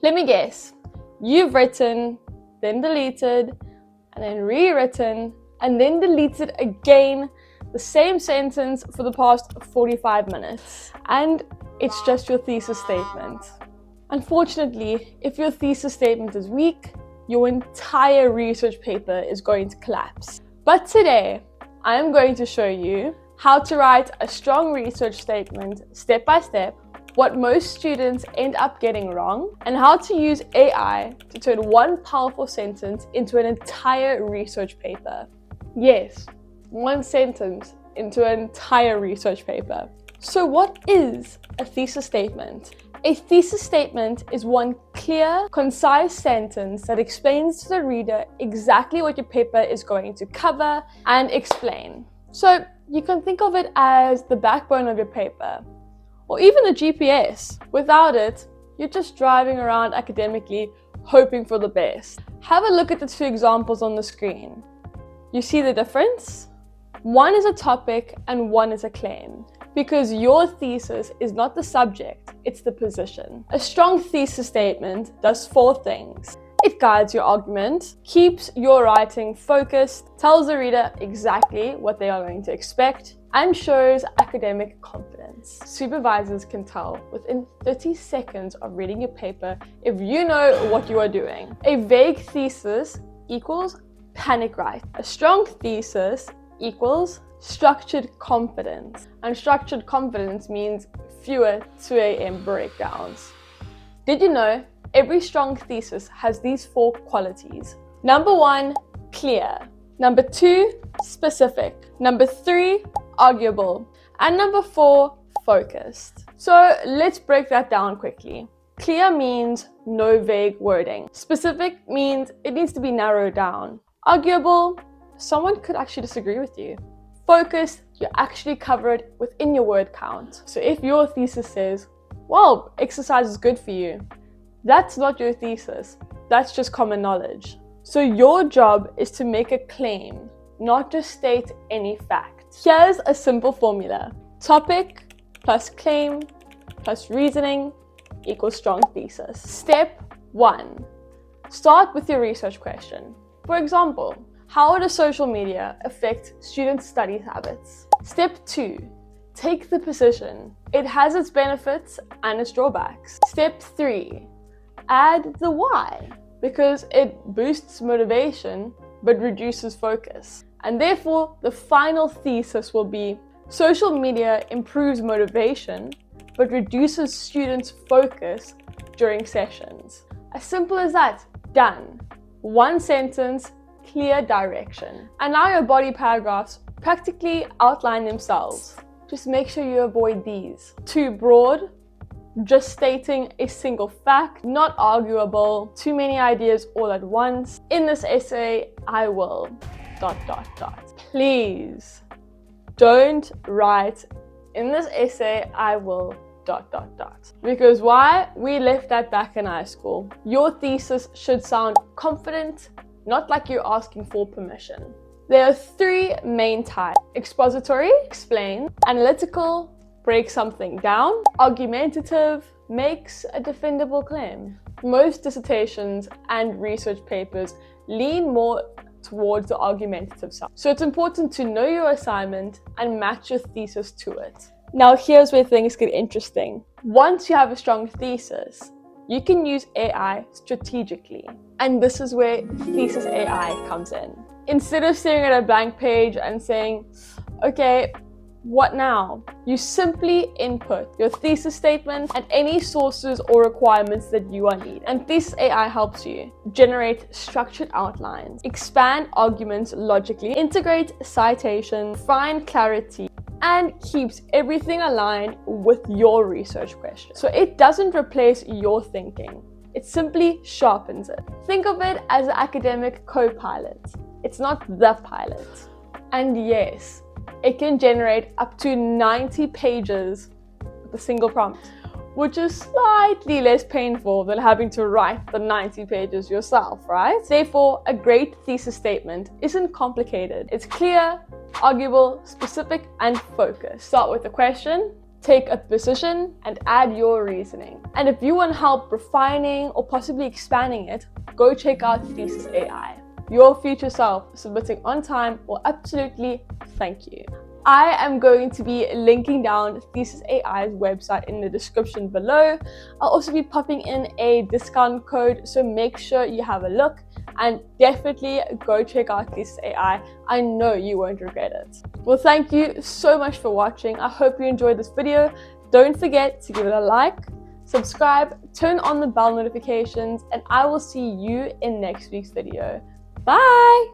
Let me guess. You've written, then deleted, and then rewritten, and then deleted again the same sentence for the past 45 minutes. And it's just your thesis statement. Unfortunately, if your thesis statement is weak, your entire research paper is going to collapse. But today, I am going to show you how to write a strong research statement step by step, what most students end up getting wrong, and how to use AI to turn one powerful sentence into an entire research paper. Yes, one sentence into an entire research paper. So what is a thesis statement? A thesis statement is one clear, concise sentence that explains to the reader exactly what your paper is going to cover and explain. So you can think of it as the backbone of your paper, or even a GPS. Without it, you're just driving around academically, hoping for the best. Have a look at the two examples on the screen. You see the difference? One is a topic and one is a claim, because your thesis is not the subject, it's the position. A strong thesis statement does 4 things. It guides your argument, keeps your writing focused, tells the reader exactly what they are going to expect, and shows academic confidence. Supervisors can tell within 30 seconds of reading your paper if you know what you are doing. A vague thesis equals panic writing. A strong thesis equals structured confidence. And structured confidence means fewer 2 a.m. breakdowns. Did you know every strong thesis has these 4 qualities? Number 1, clear. Number 2, specific. Number 3, arguable. And number 4, focused. So let's break that down quickly. Clear means no vague wording. Specific means it needs to be narrowed down. Arguable, someone could actually disagree with you. Focused, you actually cover it within your word count. So if your thesis says, well, exercise is good for you, that's not your thesis. That's just common knowledge. So your job is to make a claim, not just state any fact. Here's a simple formula. Topic plus claim plus reasoning equals strong thesis. Step 1. Start with your research question. For example, how does social media affect students' study habits? Step 2. Take the position. It has its benefits and its drawbacks. Step 3. Add the why, because it boosts motivation but reduces focus. And therefore, the final thesis will be social media improves motivation but reduces students' focus during sessions. As simple as that. Done. One sentence, clear direction. And now your body paragraphs practically outline themselves. Just make sure you avoid these. Too broad, just stating a single fact, not arguable, too many ideas all at once. In this essay, I will... ... Please don't write, in this essay, I will... ... Because why? We left that back in high school. Your thesis should sound confident, not like you're asking for permission. There are 3 main types: expository, explain; analytical, break something down; argumentative, makes a defendable claim. Most dissertations and research papers lean more towards the argumentative side. So it's important to know your assignment and match your thesis to it. Now here's where things get interesting. Once you have a strong thesis, you can use AI strategically. And this is where ThesisAI comes in. Instead of staring at a blank page and saying, okay, what now? You simply input your thesis statement and any sources or requirements that you need. And ThesisAI helps you generate structured outlines, expand arguments logically, integrate citations, find clarity, and keeps everything aligned with your research question. So it doesn't replace your thinking. It simply sharpens it. Think of it as an academic co-pilot. It's not the pilot. And yes, it can generate up to 90 pages with a single prompt, which is slightly less painful than having to write the 90 pages yourself, right? Therefore, a great thesis statement isn't complicated. It's clear, arguable, specific, and focused. Start with a question, take a position and add your reasoning. And if you want help refining or possibly expanding it, go check out ThesisAI. Your future self submitting on time will absolutely thank you. I am going to be linking down ThesisAI's website in the description below. I'll also be popping in a discount code, so make sure you have a look and definitely go check out ThesisAI. I know you won't regret it. Well, thank you so much for watching. I hope you enjoyed this video. Don't forget to give it a like, subscribe, turn on the bell notifications, and I will see you in next week's video. Bye!